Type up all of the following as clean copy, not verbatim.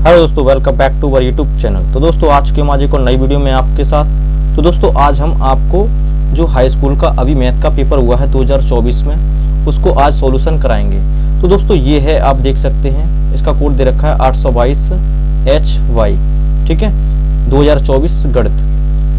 Hello दोस्तों, welcome back to our YouTube channel. तो दोस्तों आज के आज एक और नई वीडियो में आपके साथ। तो दोस्तों आज हम आपको जो हाई स्कूल का अभी मैथ का पेपर हुआ है 2024 में, उसको आज सॉल्यूशन कराएंगे। तो दोस्तों ये है, आप देख सकते हैं इसका कोड दे रखा है 822HY, ठीक है, 2024 गणित।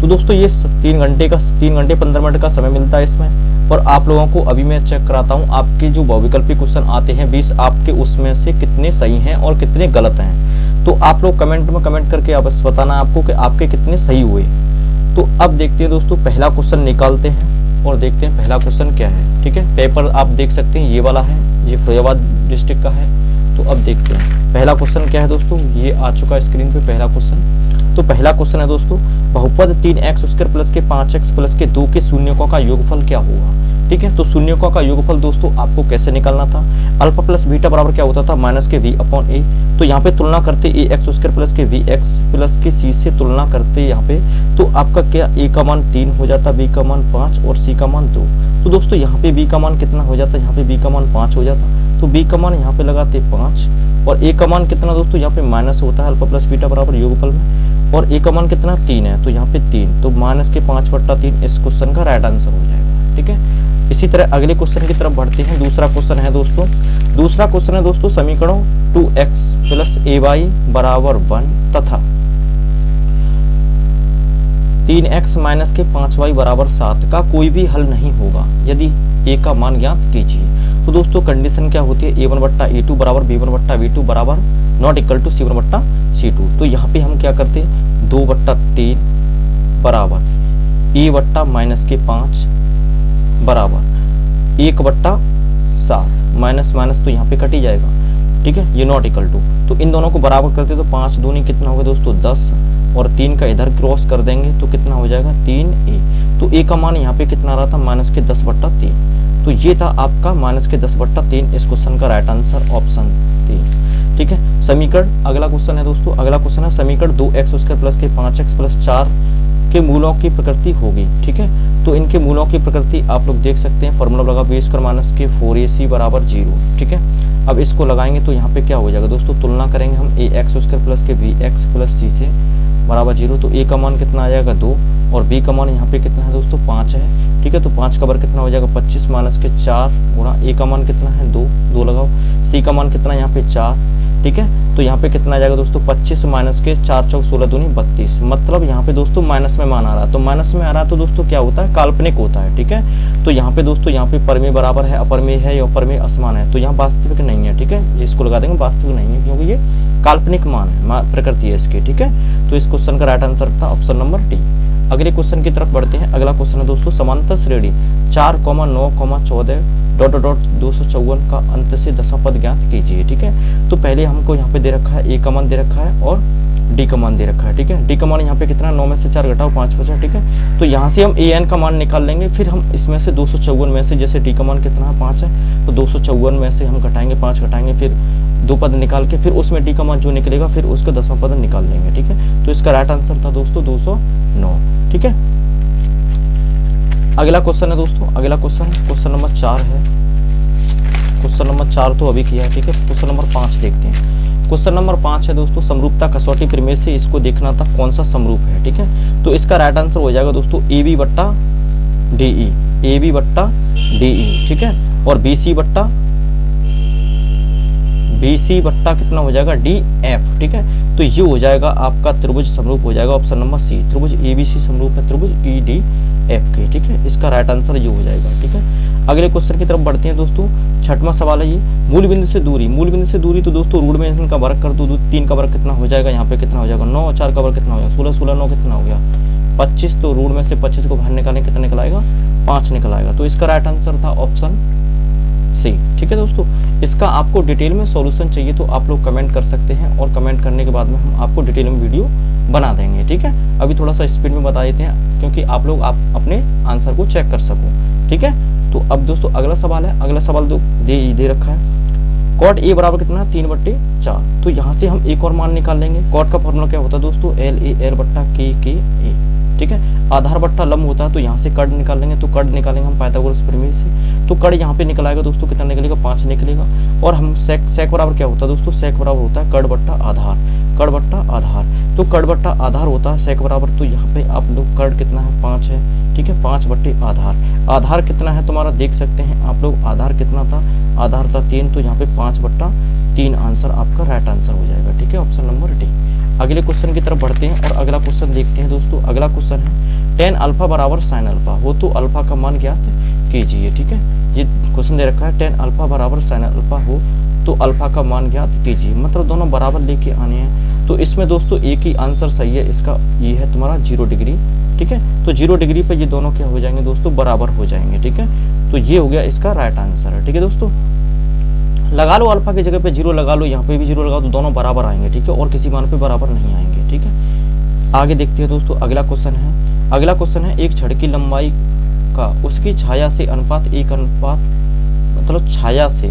तो दोस्तों ये 3 घंटे 15 मिनट का समय मिलता है इसमें। और आप लोगों को अभी मैं चेक कराता हूँ आपके जो बहुविकल्पी क्वेश्चन आते हैं 20, आपके उसमें से कितने सही हैं और कितने गलत हैं। तो आप लोग कमेंट में कमेंट करके बस बताना आपको कि आपके कितने सही हुए। तो अब देखते हैं दोस्तों, पहला क्वेश्चन निकालते हैं और देखते हैं पहला क्वेश्चन क्या है। ठीक है, पेपर आप देख सकते हैं ये वाला है, ये फिरोजाबाद डिस्ट्रिक्ट का है। तो अब देखते हैं पहला क्वेश्चन क्या है दोस्तों। ये आ चुका है स्क्रीन पे पहला क्वेश्चन। तो पहला क्वेश्चन है दोस्तों, बहुपद 3x² प्लस के 5x प्लस के 2 के शून्यकों का योगफल क्या होगा। ठीक है, तो शून्यकों का योगफल दोस्तों आपको कैसे निकालना था। अल्फा प्लस बीटा बराबर क्या होता था, माइनस के v/a। तो यहाँ पे तुलना करते ax² प्लस के vx प्लस के c से तुलना करते यहाँ पे, तो आपका क्या a का मान 3 हो जाता, b का मान 5 और c का मान 2। तो दोस्तों यहाँ पे b का मान कितना हो जाता, यहाँ पे b का मान 5 हो जाता। तो b का मान यहाँ पे लगाते 5 और a का मान कितना दोस्तों, यहाँ पे माइनस होता है अल्फा प्लस बीटा बराबर योगफल में, और a का मान कितना 3 है, तो यहाँ पे 3, तो माइनस के 5/3 इस क्वेश्चन का राइट आंसर हो जाएगा। ठीक है, इसी तरह अगले क्वेश्चन की तरफ बढ़ते हैं। दूसरा क्वेश्चन है दोस्तों, समीकरणों 2x प्लस ay बराबर 1 तथा 3x माइनस के 5y बराबर 7 का कोई भी हल नहीं होगा यदि a का मान ज्ञात कीजिए। तो दोस्तों कंडीशन क्या होती है, a1/a2 बराबर b1/b2 बराबर नॉट इक्वल टू c1/c2। तो यहाँ पे हम क्या करते हैं, 2/3 बराबर a माइनस के 5 बराबर 1/7, माइनस माइनस तो यहाँ पे कट ही जाएगा। ठीक है, ये नॉट इक्वल टू, तो इन दोनों को बराबर करते तो 5 दूनी कितना होगा दोस्तों 10, और 3 का इधर क्रॉस कर देंगे तो कितना हो जाएगा 3a। तो a का मान यहाँ पे कितना रहा था, माइनस के 10/3। तो ये था आपका माइनस के 10/3 इस क्वेश्चन का राइट आंसर ऑप्शन 3। ठीक है, समीकरण अगला क्वेश्चन है दोस्तों, अगला क्वेश्चन है समीकरण 2x² प्लस के 5x प्लस 4 के मूलों की प्रकृति होगी। ठीक है, तो इनके मूलों की प्रकृति आप लोग देख सकते हैं, फॉर्मूला लगा b² माइनस के 4ac बराबर 0। ठीक है, अब इसको लगाएंगे तो यहाँ पे क्या हो जाएगा दोस्तों, तुलना करेंगे हम ax² प्लस के bx प्लस c से बराबर 0। तो a का मान कितना आ जाएगा 2 और b का मान यहाँ पे कितना है दोस्तों 5 है। ठीक है, तो 5 का वर्ग कितना हो जाएगा 25 माइनस के 4 गुणा a का मान कितना है 2 लगाओ, c का मान कितना यहाँ पे 4। ठीक है, तो यहाँ पे कितना आ जाएगा दोस्तों 25 माइनस के 4 चौक 16 दूनी 32। मतलब यहाँ पे दोस्तों माइनस में मान आ रहा है, तो माइनस में आ रहा है तो दोस्तों क्या होता है, काल्पनिक होता है। ठीक है, तो यहाँ पे दोस्तों यहाँ पे परमेय बराबर है, अपरमेय है या अपरमेय असमान है, तो यहाँ वास्तविक नहीं है। ठीक है, इसको लगा देंगे वास्तविक नहीं है क्योंकि ये काल्पनिक मान है, प्रकृति है इसकी। ठीक है, तो इस क्वेश्चन का राइट आंसर था ऑप्शन नंबर डी। अगले क्वेश्चन की तरफ बढ़ते हैं। अगला क्वेश्चन है दोस्तों, समांतर श्रेणी 4,9,14 ... 254 का अंत से दसवां पद ज्ञात कीजिए। ठीक है, तो पहले हमको यहाँ पे दे रखा है a का मान दे रखा है और d का मान दे रखा है। ठीक है, d का मान यहाँ पे कितना 9 में से 4 घटाओ 5 बचा। ठीक है, तो यहाँ से हम an का मान निकाल लेंगे, फिर हम इसमें से 254 में से, जैसे d का मान कितना है 5 है, तो 254 में से हम घटाएंगे 5 घटाएंगे, फिर 2 पद निकाल के फिर उसमें d का मान जो निकलेगा फिर उसका दसवां पद निकाल लेंगे। ठीक है, तो इसका राइट आंसर था दोस्तों 209। ठीक है, अगला क्वेश्चन है दोस्तों, अगला क्वेश्चन नंबर 4 है। क्वेश्चन नंबर 4 तो अभी किया है। ठीक है, क्वेश्चन नंबर 5 देखते हैं। क्वेश्चन नंबर 5 है दोस्तों, समरूपता कसौटी प्रमेय से इसको देखना था कौन सा समरूप है। ठीक है, तो इसका राइट आंसर हो जाएगा दोस्तों AB/DE। ठीक है, और BC बट्टा कितना हो जाएगा DF। ठीक है, तो ये हो जाएगा आपका त्रिभुज समरूप हो जाएगा ऑप्शन नंबर सी। त्रिभुज ABC समरूप है त्रिभुज EDF के। ठीक है, इसका राइट आंसर ये हो जाएगा। ठीक है, अगले क्वेश्चन की तरफ बढ़ते हैं दोस्तों। 6वां सवाल है ये, मूल बिंदु से दूरी तो दोस्तों रूट में इनका वर्ग कर दो, 3 का वर्ग कितना हो जाएगा, यहाँ पे कितना हो जाएगा 9 और 4 का वर्ग कितना हो जाएगा 16, 9 कितना हो गया 25। तो रूट में से 25 को बाहर निकालें कितना निकल आएगा 5 निकल आएगा। तो इसका राइट आंसर था ऑप्शन सी। ठीक है दोस्तों, इसका आपको डिटेल में सॉल्यूशन चाहिए तो आप लोग कमेंट कर सकते हैं, और कमेंट करने के बाद में हम आपको डिटेल में वीडियो बना देंगे। ठीक है, अभी थोड़ा सा स्पीड में बता देते हैं क्योंकि आप लोग अपने आंसर को चेक कर सको। ठीक है, तो अब दोस्तों अगला सवाल है। अगला सवाल दे रखा है, कॉट ए बराबर कितना है 3/4। तो यहाँ से हम एक और मान निकाल लेंगे। कॉट का फॉर्मूला क्या होता है दोस्तों, LAL/KKA। ठीक है, आधार बट्टा लंब होता है, तो यहाँ से कड़ निकाल लेंगे, तो कड़ निकालेंगे हम पाइथागोरस प्रमेय से। तो कड़ यहाँ पे निकल आएगा दोस्तों, कितना निकलेगा 5 निकलेगा। और हम सेक बराबर क्या होता है दोस्तों, सेक बराबर होता है कड़ बट्टा आधार। कर्ण बट्टा आधार। तो कर्ण बट्टा आधार होता है sec बराबर, तो यहाँ पे आप लोग कर्ण कितना है 5 है, ठीक है, 5 बट्टे आधार। आधार कितना है तुम्हारा देख सकते हैं आप लोग, आधार कितना था, आधार था 3, तो यहाँ पे 5 बट्टा 3 आंसर आपका राइट आंसर हो जाएगा, ठीक है, ऑप्शन नंबर डी। अगले क्वेश्चन की तरफ बढ़ते हैं और अगला क्वेश्चन देखते हैं दोस्तों। अगला क्वेश्चन है tan अल्फा बराबर sin अल्फा हो तो अल्फा का मान ज्ञात कीजिए, ठीक है। ये क्वेश्चन दे रखा है tan अल्फा बराबर sin अल्फा हो तो अल्फा का मान ज्ञात कीजिए, मतलब दोनों बराबर लेके आने हैं। तो इसमें दोस्तों एक ही आंसर सही है इसका, ये है तुम्हारा 0 डिग्री, ठीक है। तो 0 डिग्री पे ये दोनों क्या हो जाएंगे दोस्तों, बराबर हो जाएंगे, ठीक है। तो ये हो गया इसका राइट आंसर है, ठीक है दोस्तों। लगा लो अल्फा की जगह पे 0 लगा लो, यहाँ पे भी 0 लगा तो दोनों बराबर आएंगे, ठीक है, और किसी मान पे बराबर नहीं आएंगे, ठीक है। आगे देखते हैं दोस्तों। अगला क्वेश्चन है, अगला क्वेश्चन है एक छड़ की लंबाई का उसकी छाया से अनुपात एक अनुपात, मतलब छाया से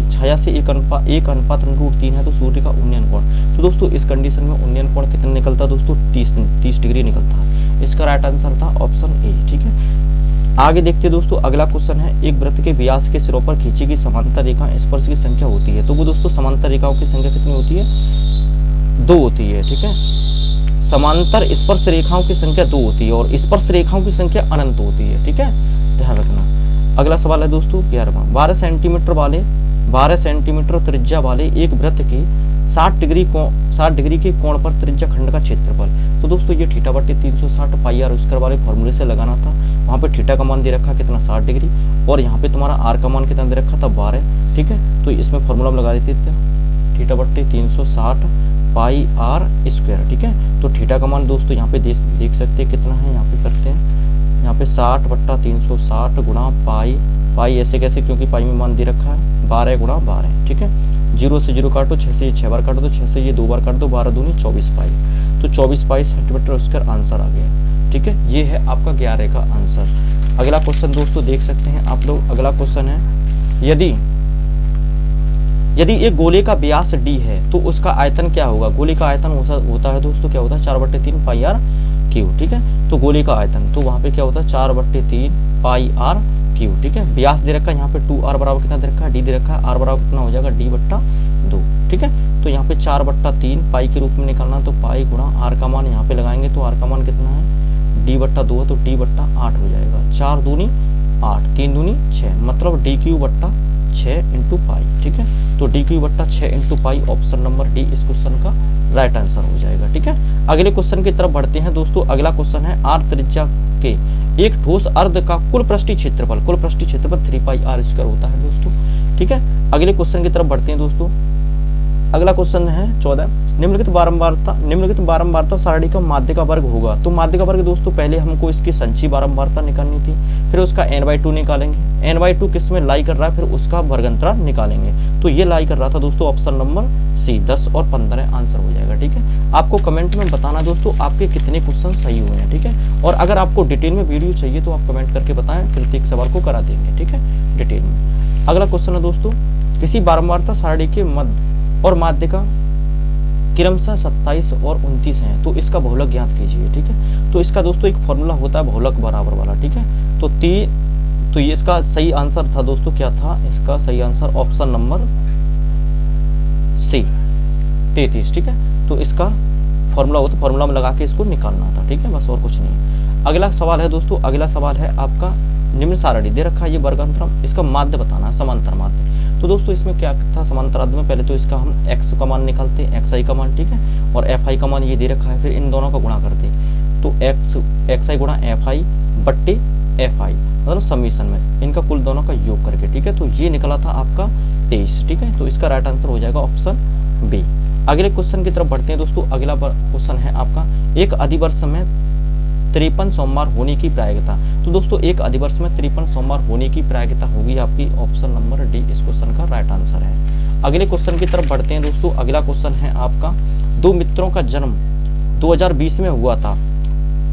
एक अनुपात √3 है तो सूर्य का उन्नयन कोण। तो दोस्तों इस कंडीशन में उन्नयन कोण कितना निकलता है दोस्तों, 30 डिग्री निकलता है। इसका राइट आंसर था ऑप्शन ए, ठीक है। आगे देखते हैं दोस्तों। अगला क्वेश्चन है एक वृत्त के व्यास के सिरों पर खींची गई समांतर रेखा स्पर्श की संख्या होती है। तो वो दोस्तों समांतर रेखाओं की संख्या कितनी होती है, 2 होती है, ठीक है। समांतर स्पर्श रेखाओं की संख्या 2 होती है और स्पर्श रेखाओं की संख्या अनंत होती है, ठीक है, ध्यान रखना। अगला सवाल है दोस्तों 11वां। 12 सेंटीमीटर त्रिज्या वाले एक वृत्त के 60 डिग्री के कोण पर त्रिज्या खंड का क्षेत्रफल। तो दोस्तों ये थीटा बट्टे 360 पाई आर स्क्वायर वाले फॉर्मूले से लगाना था। वहाँ पे थीटा का मान दे रखा कितना 60 डिग्री और यहाँ पे तुम्हारा आर का मान कितना दे रखा था 12, ठीक है। तो इसमें फॉर्मूला लगा देते थे थीटा बट्टे 360 पाई आर स्क्वायर, ठीक है। तो थीटा का मान दोस्तों यहाँ पे देख सकते हैं कितना है, यहाँ पे करते हैं, यहाँ पे 60 बट्टा 360 गुणा पाई ऐसे कैसे, क्योंकि पाई में मान दे रखा है 12 गुणा 12, ठीक है। 0 से 0 काटो, 6 से ये 6 बार काटो, तो 6 से ये 2 बार काट दो, 12 दूनी 24 पाई, तो 24 पाई सेंटीमीटर स्क्वायर आंसर आ गया, ठीक है। ये है आपका 11 का आंसर। अगला क्वेश्चन दोस्तों देख सकते हैं आप लोग। अगला क्वेश्चन है यदि एक गोले का व्यास d है तो उसका आयतन क्या होगा। गोले का आयतन होता है दोस्तों क्या होता है 4/3 पाई आर क्यूब, ठीक है। तो गोले का आयतन तो वहां पे क्या होता है 4/3 पाई आर क्यूब, ठीक है। व्यास दे रखा है यहाँ पे 2r बराबर कितना दे रखा है, d दे रखा है, r बराबर कितना हो जाएगा d/2, ठीक है। तो यहाँ पे 4/3 पाई के रूप में निकालना, तो पाई गुणा r का मान यहाँ पे लगाएंगे, तो r का मान कितना है d/2 है तो d/8 हो जाएगा। 4 दूनी 8, 3 दूनी 6, मतलब d3/6 इंटू पाई, ठीक है। तो d3/6 into pi option number D इस क्वेश्चन का राइट आंसर हो जाएगा, ठीक है। अगले क्वेश्चन की तरफ बढ़ते हैं दोस्तों। अगला क्वेश्चन है r त्रिज्या के एक ठोस अर्ध का कुल पृष्ठीय क्षेत्रफल 3 पाई r स्क्वायर होता है दोस्तों, ठीक है। अगले क्वेश्चन की तरफ बढ़ते हैं दोस्तों। अगला क्वेश्चन है 14। निम्नलिखित बारंबारता सारणी का माध्य का वर्ग होगा। तो माध्य का वर्ग दोस्तों पहले हमको इसकी संचयी बारंबारता निकालनी थी, फिर उसका n/2 निकालेंगे, n/2 किस में लाई कर रहा है, फिर उसका वर्गांतरण निकालेंगे। तो ये लाई कर रहा था दोस्तों ऑप्शन नंबर सी, 10 और 15 आंसर हो जाएगा, ठीक है। आपको कमेंट में बताना दोस्तों आपके कितने क्वेश्चन सही हुए हैं, ठीक है। और अगर आपको डिटेल में वीडियो चाहिए तो आप कमेंट करके बताएं, प्रत्येक सवाल को करा देंगे, ठीक है, डिटेल में। अगला क्वेश्चन है दोस्तों किसी बारंबारता सारणी के मध्य और माध्य का क्रमशः 27 और 29 है तो इसका बहुलक ज्ञात कीजिए, ठीक है। तो इसका दोस्तों एक फॉर्मूला होता है बहुलक बराबर वाला, ठीक है। तो ये इसका सही आंसर था दोस्तों, क्या था इसका सही आंसर ऑप्शन नंबर सी 33, ठीक है। तो इसका फॉर्मूला होता, फॉर्मूला में लगा के इसको निकालना था, ठीक है, बस और कुछ नहीं। अगला सवाल है दोस्तों, अगला सवाल है आपका निम्न सारणी दे रखा है ये वर्गांतरम, इसका माध्य बताना है, समांतर माध्य। तो दोस्तों इसमें क्या था समांतर में, पहले तो इसका हम x का मान निकालते हैं, xi का मान, ठीक है, और fi का मान ये दे रखा है, फिर इन दोनों का गुणा करते हैं। तो xi गुणा fi बट्टे fi, मतलब समीशन में इनका कुल दोनों का योग करके, ठीक है। तो ये निकला था आपका 23, ठीक है। तो इसका राइट आंसर हो जाएगा ऑप्शन बी। अगले क्वेश्चन की तरफ बढ़ते हैं दोस्तों। अगला क्वेश्चन है आपका एक अधिवर्ष में 53 सोमवार होने की प्रायिकता। तो दोस्तों एक अधिवर्ष में 53 सोमवार होने की प्रायिकता होगी आपकी ऑप्शन नंबर डी इस क्वेश्चन का राइट आंसर है। अगले क्वेश्चन की तरफ बढ़ते हैं दोस्तों। अगला क्वेश्चन है आपका दो मित्रों का जन्म 2020 में हुआ था,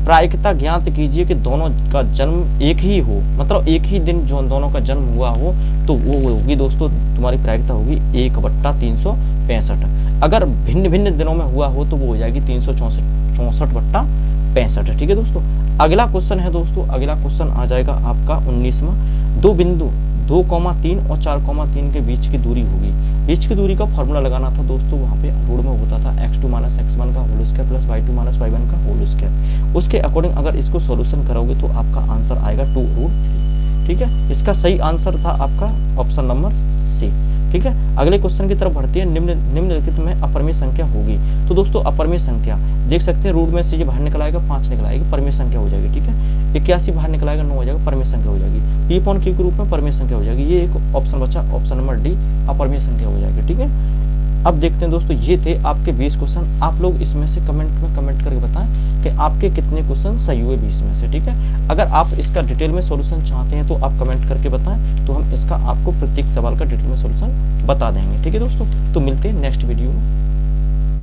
प्रायिकता ज्ञात कीजिए कि दोनों का जन्म एक ही हो, मतलब एक ही दिन जो दोनों का जन्म हुआ हो तो वो होगी दोस्तों तुम्हारी प्रायिकता होगी 1/365। अगर भिन्न भिन्न दिनों में हुआ हो तो वो हो जाएगी 364/65, ठीक है दोस्तों। अगला क्वेश्चन है दोस्तों, अगला क्वेश्चन आ जाएगा आपका 19वां। 2,3 और 4,3 के बीच की दूरी होगी। बीच की दूरी का फॉर्मूला लगाना था दोस्तों, वहाँ पे रूट में होता था x2 माइनस x1 का whole square plus y2 minus y1 का होल स्क्वायर। उसके अकॉर्डिंग अगर इसको सॉल्यूशन करोगे तो आपका आंसर आएगा 2√3। ठीक है, इसका सही आंसर था आपका ऑप्शन नंबर सी। ठीक है, अगले क्वेश्चन की तरफ बढ़ती है। निम्नलिखित में अपरिमेय संख्या होगी। तो दोस्तों अपरिमेय संख्या देख सकते हैं, रूट में से ये बाहर निकल आएगा 5 निकल आएगी, परिमेय संख्या हो जाएगी। ठीक है, 81 बाहर निकल आएगा 9 हो जाएगा, परिमेय संख्या हो जाएगी। P/Q के रूप में परिमेय संख्या हो जाएगी। ये एक ऑप्शन बचा, ऑप्शन नंबर डी अपरिमेय संख्या हो जाएगी। ठीक है, अब देखते हैं दोस्तों, ये थे आपके 20 क्वेश्चन। आप लोग इसमें से कमेंट में कमेंट करके बताएं कि आपके कितने क्वेश्चन सही हुए 20 में से। ठीक है, अगर आप इसका डिटेल में सॉल्यूशन चाहते हैं तो आप कमेंट करके बताएं, तो हम इसका आपको प्रत्येक सवाल का डिटेल में सॉल्यूशन बता देंगे। ठीक है दोस्तों, तो मिलते हैं नेक्स्ट वीडियो में।